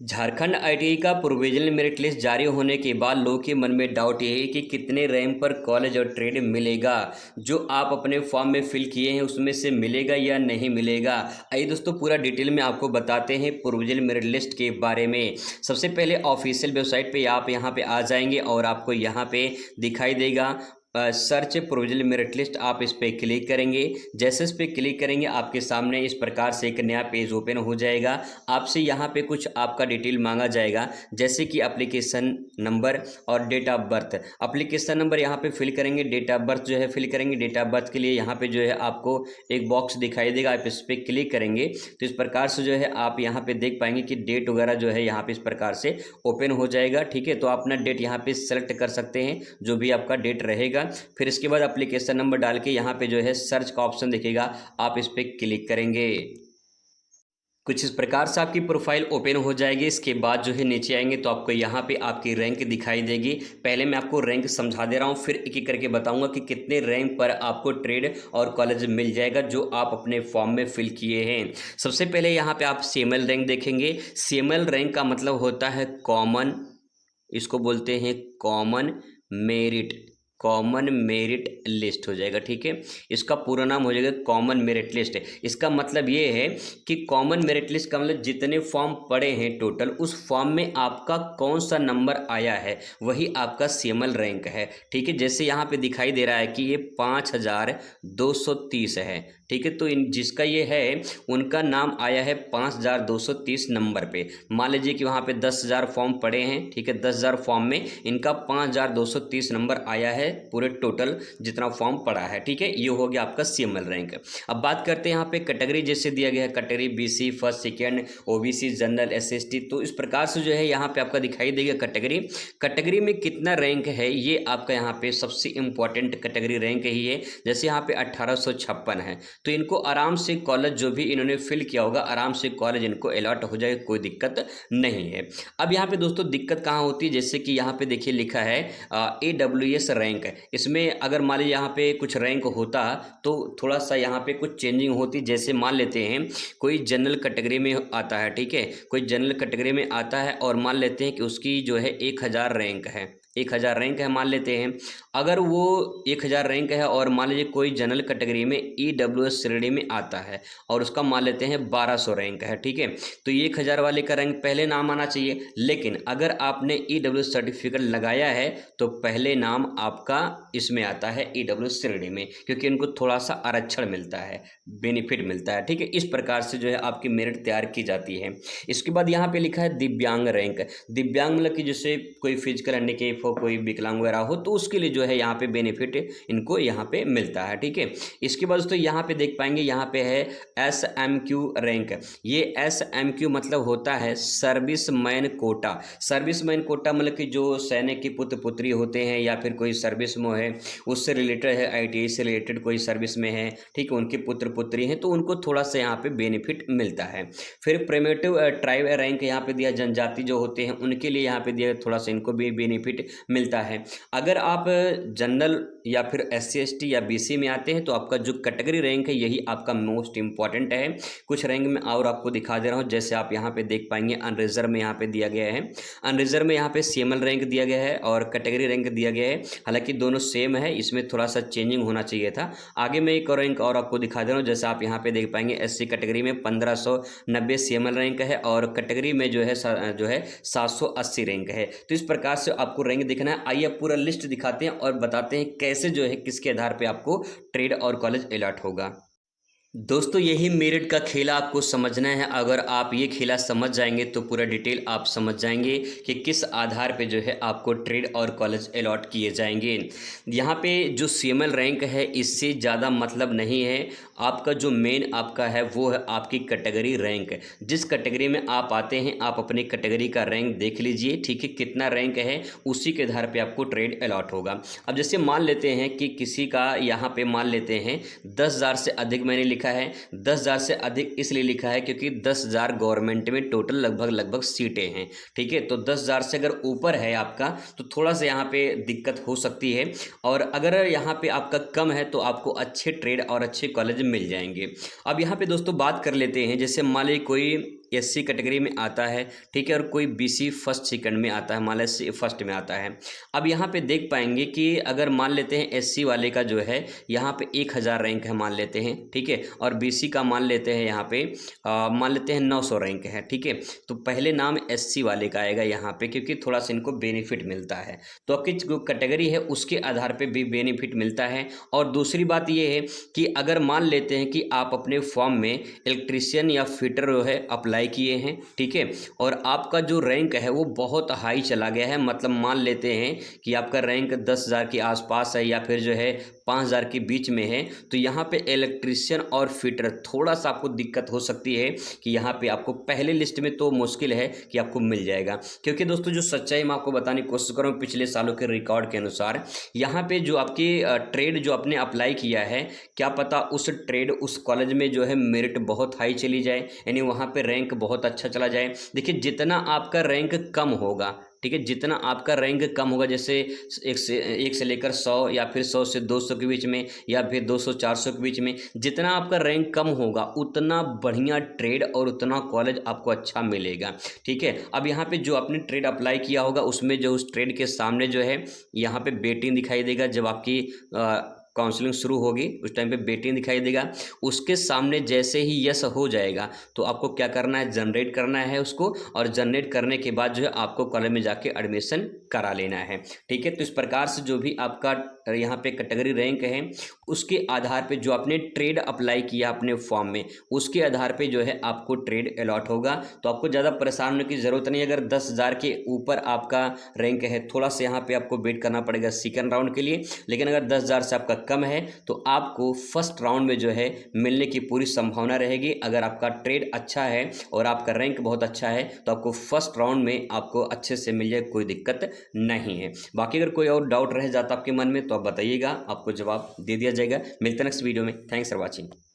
Jharkhand ITI का provisional merit list जारी होने के बाद लोगों के मन में डाउट ये है कि कितने रैंक पर कॉलेज और ट्रेड मिलेगा। जो आप अपने फॉर्म में फिल किए हैं उसमें से मिलेगा या नहीं मिलेगा। आइए दोस्तों पूरा डिटेल में आपको बताते हैं प्रोविजनल मेरिट लिस्ट के बारे में। सबसे पहले ऑफिशियल वेबसाइट पे आप यहाँ पे आ जाएंगे और आपको यहाँ पे दिखाई देगा सर्च प्रोविजनल मेरिट लिस्ट। आप इस पर क्लिक करेंगे। जैसे इस पर क्लिक करेंगे आपके सामने इस प्रकार से एक नया पेज ओपन हो जाएगा। आपसे यहाँ पे कुछ आपका डिटेल मांगा जाएगा, जैसे कि एप्लीकेशन नंबर और date of birth. Application number यहाँ पे फिल करेंगे, डेट ऑफ बर्थ जो है फिल करेंगे। डेट ऑफ बर्थ के लिए यहाँ पे जो है आपको एक बॉक्स दिखाई देगा, आप इस पर क्लिक करेंगे तो इस प्रकार से जो है आप यहाँ पे देख पाएंगे कि डेट वगैरह जो है यहाँ पे इस प्रकार से ओपन हो जाएगा। ठीक है, तो आप अपना डेट यहाँ पे सेलेक्ट कर सकते हैं, जो भी आपका डेट रहेगा। फिर इसके बाद एप्लीकेशन नंबर डाल के यहाँ पे जो है सर्च का ऑप्शन दिखेगा, आप इस पर क्लिक करेंगे। कुछ इस प्रकार से आपकी प्रोफाइल ओपन हो जाएगी। इसके बाद जो है नीचे आएंगे तो आपको यहाँ पे आपकी रैंक दिखाई देगी। पहले मैं आपको रैंक समझा दे रहा हूँ, फिर एक एक करके बताऊंगा कि कितने रैंक पर आपको ट्रेड और कॉलेज मिल जाएगा जो आप अपने फॉर्म में फिल किए हैं। सबसे पहले यहाँ पे आप सीएमएल रैंक देखेंगे। सीएमएल रैंक का मतलब होता है कॉमन, इसको बोलते हैं कॉमन मेरिट लिस्ट हो जाएगा। ठीक है, इसका पूरा नाम हो जाएगा कॉमन मेरिट लिस्ट। इसका मतलब ये है कि कॉमन मेरिट लिस्ट का मतलब जितने फॉर्म पड़े हैं टोटल, उस फॉर्म में आपका कौन सा नंबर आया है वही आपका सीएमएल रैंक है। ठीक है, जैसे यहाँ पे दिखाई दे रहा है कि ये 5230 है। ठीक है, तो जिसका ये है उनका नाम आया है 5230 नंबर पे। मान लीजिए कि वहाँ पे 10,000 फॉर्म पड़े हैं। ठीक है, 10,000 फॉर्म में इनका 5230 नंबर आया है, पूरे टोटल जितना फॉर्म पड़ा है। ठीक है, ये हो गया आपका सीएमएल रैंक। अब बात करते हैं यहाँ पे कैटेगरी जैसे दिया गया है, category BC, first, second, OBC, general, SST. तो इस प्रकार से जो है यहाँ पे आपका दिखाई देगा कैटेगरी में कितना रैंक है, ये आपका यहाँ पे सबसे इंपॉर्टेंट कैटेगरी रैंक ही है। जैसे यहाँ पे 1856 है, तो इनको आराम से कॉलेज जो भी इन्होंने फिल किया होगा आराम से कॉलेज इनको अलॉट हो जाएगा, कोई दिक्कत नहीं है। अब यहाँ पे दोस्तों दिक्कत कहाँ होती है, जैसे कि यहाँ पे देखिए लिखा है AWS रैंक। इसमें अगर मान लीजिए यहाँ पे कुछ रैंक होता तो थोड़ा सा यहाँ पे कुछ चेंजिंग होती। जैसे मान लेते हैं कोई जनरल कैटेगरी में आता है, ठीक है, कोई जनरल कैटेगरी में आता है और मान लेते हैं कि उसकी जो है 1000 रैंक है, 1000 रैंक है मान लेते हैं। अगर वो 1000 रैंक है और मान लीजिए कोई जनरल कैटेगरी में EWS श्रेणी में आता है और उसका मान लेते हैं 1200 रैंक है। ठीक है, तो ये 1000 वाले का रैंक पहले नाम आना चाहिए, लेकिन अगर आपने EWS सर्टिफिकेट लगाया है तो पहले नाम आपका इसमें आता है EWS श्रेणी में, क्योंकि इनको थोड़ा सा आरक्षण मिलता है, बेनिफिट मिलता है। ठीक है, इस प्रकार से जो है आपकी मेरिट तैयार की जाती है। इसके बाद यहाँ पे लिखा है दिव्यांग रैंक। दिव्यांग मतलब कि जैसे कोई फिजिकल हैंडीकैप हो, कोई विकलांग वगैरह हो, तो उसके लिए जो है यहाँ पे बेनिफिट इनको यहाँ पे मिलता है। ठीक है, इसके बाद दोस्तों यहाँ पे देख पाएंगे यहाँ पे है SMQ रैंक। ये SMQ मतलब होता है सर्विसमैन कोटा। सर्विसमैन कोटा मतलब कि जो सैनिक के पुत्र पुत्री होते हैं या फिर कोई सर्विस में है, उससे रिलेटेड है, ITI से रिलेटेड कोई सर्विस में है, ठीक है, उनके पुत्र पुत्री हैं तो उनको थोड़ा सा यहाँ पे बेनिफिट मिलता है। फिर प्रिमिटिव ट्राइब रैंक यहाँ पे दिया, जनजाति जो होते हैं उनके लिए यहाँ पे दिया, थोड़ा सा इनको भी बेनिफिट मिलता है। अगर आप जनरल या फिर SC ST या BC में आते हैं तो आपका जो कैटेगरी रैंक है यही आपका मोस्ट इंपॉर्टेंट है। कुछ रैंक में और आपको दिखा दे रहा हूँ, जैसे आप यहाँ पे देख पाएंगे अनरिजर्व में यहाँ पे दिया गया है, अनरिजर्व में यहाँ पे CML रैंक दिया गया है और कैटेगरी रैंक दिया गया है। हालांकि दोनों सेम है, इसमें थोड़ा सा चेंजिंग होना चाहिए था। आगे मैं एक और रैंक और आपको दिखा दे रहा हूँ, जैसे आप यहाँ पे देख पाएंगे SC कैटेगरी में 1590 CML रैंक है और कैटेगरी में जो है 780 रैंक है। तो इस प्रकार से आपको रैंक दिखना है। आइए पूरा लिस्ट दिखाते हैं और बताते हैं कैसे जो है किसके आधार पे आपको ट्रेड और कॉलेज अलॉट होगा। दोस्तों यही मेरिट का खेला आपको समझना है। अगर आप ये खेला समझ जाएंगे तो पूरा डिटेल आप समझ जाएंगे कि किस आधार पे जो है आपको ट्रेड और कॉलेज अलॉट किए जाएंगे। यहाँ पे जो CML रैंक है इससे ज़्यादा मतलब नहीं है। आपका जो मेन आपका है वो है आपकी कैटेगरी रैंक। जिस कैटेगरी में आप आते हैं आप अपनी कैटेगरी का रैंक देख लीजिए, ठीक है, कितना रैंक है उसी के आधार पे आपको ट्रेड अलॉट होगा। अब जैसे मान लेते हैं कि किसी का यहाँ पे मान लेते हैं 10,000 से अधिक मैंने लिखा है। 10,000 से अधिक इसलिए लिखा है क्योंकि 10,000 गवर्नमेंट में टोटल लगभग सीटें हैं। ठीक है, तो 10,000 से अगर ऊपर है आपका तो थोड़ा सा यहाँ पे दिक्कत हो सकती है, और अगर यहाँ पे आपका कम है तो आपको अच्छे ट्रेड और अच्छे कॉलेज मिल जाएंगे। अब यहाँ पे दोस्तों बात कर लेते हैं, जैसे मान लीजिए कोई SC कैटेगरी में आता है, ठीक है, और कोई BC फर्स्ट सेकंड में आता है, मान लीजिए फर्स्ट में आता है। अब यहाँ पे देख पाएंगे कि अगर मान लेते हैं SC वाले का जो है यहाँ पे 1000 रैंक है मान लेते हैं, ठीक है, और BC का मान लेते हैं यहाँ पे मान लेते हैं 900 रैंक है, ठीक है। तो पहले नाम SC वाले का आएगा यहाँ पे, क्योंकि थोड़ा सा इनको बेनिफिट मिलता है। तो आपकी जो कैटेगरी है उसके आधार पे भी बेनिफिट मिलता है। और दूसरी बात ये है कि अगर मान लेते हैं कि आप अपने फॉर्म में इलेक्ट्रीशियन या फिटर जो है अप्लाई किए हैं, ठीक है, और आपका जो रैंक है वो बहुत हाई चला गया है, मतलब मान लेते हैं कि आपका रैंक 10,000 के आसपास है या फिर जो है 5,000 के बीच में है, तो यहाँ पे इलेक्ट्रीशियन और फिटर थोड़ा सा आपको दिक्कत हो सकती है कि यहाँ पे आपको पहले लिस्ट में तो मुश्किल है कि आपको मिल जाएगा। क्योंकि दोस्तों जो सच्चाई मैं आपको बताने की कोशिश कर रहा हूँ पिछले सालों के रिकॉर्ड के अनुसार, यहाँ पे जो आपकी ट्रेड जो आपने अप्लाई किया है, क्या पता उस ट्रेड उस कॉलेज में जो है मेरिट बहुत हाई चली जाए, यानी वहाँ पे रैंक बहुत अच्छा चला जाए। देखिए जितना आपका रैंक कम होगा, ठीक है, जितना आपका रैंक कम होगा, जैसे एक से लेकर 100 या फिर 100 से 200 के बीच में या फिर 200-400 के बीच में, जितना आपका रैंक कम होगा उतना बढ़िया ट्रेड और उतना कॉलेज आपको अच्छा मिलेगा, ठीक है। अब यहाँ पे जो आपने ट्रेड अप्लाई किया होगा उसमें जो उस ट्रेड के सामने जो है यहाँ पे बेटिंग दिखाई देगा, जब आपकी काउंसलिंग शुरू होगी उस टाइम पे बेटिंग दिखाई देगा। उसके सामने जैसे ही यस हो जाएगा तो आपको क्या करना है, जनरेट करना है उसको, और जनरेट करने के बाद जो है आपको कॉलेज में जाके एडमिशन करा लेना है, ठीक है। तो इस प्रकार से जो भी आपका यहाँ पे कैटेगरी रैंक है उसके आधार पे जो आपने ट्रेड अप्लाई किया अपने फॉर्म में उसके आधार पे जो है आपको ट्रेड अलॉट होगा। तो आपको ज़्यादा परेशान होने की ज़रूरत नहीं। अगर 10,000 के ऊपर आपका रैंक है, थोड़ा सा यहाँ पे आपको वेट करना पड़ेगा सेकंड राउंड के लिए, लेकिन अगर 10,000 से आपका कम है तो आपको फर्स्ट राउंड में जो है मिलने की पूरी संभावना रहेगी। अगर आपका ट्रेड अच्छा है और आपका रैंक बहुत अच्छा है तो आपको फर्स्ट राउंड में आपको अच्छे से मिल जाए, कोई दिक्कत नहीं है। बाकी अगर कोई और डाउट रह जाता आपके मन में तो आप बताइएगा, आपको जवाब दे दिया जाएगा। मिलते हैं नेक्स्ट वीडियो में। Thanks for watching.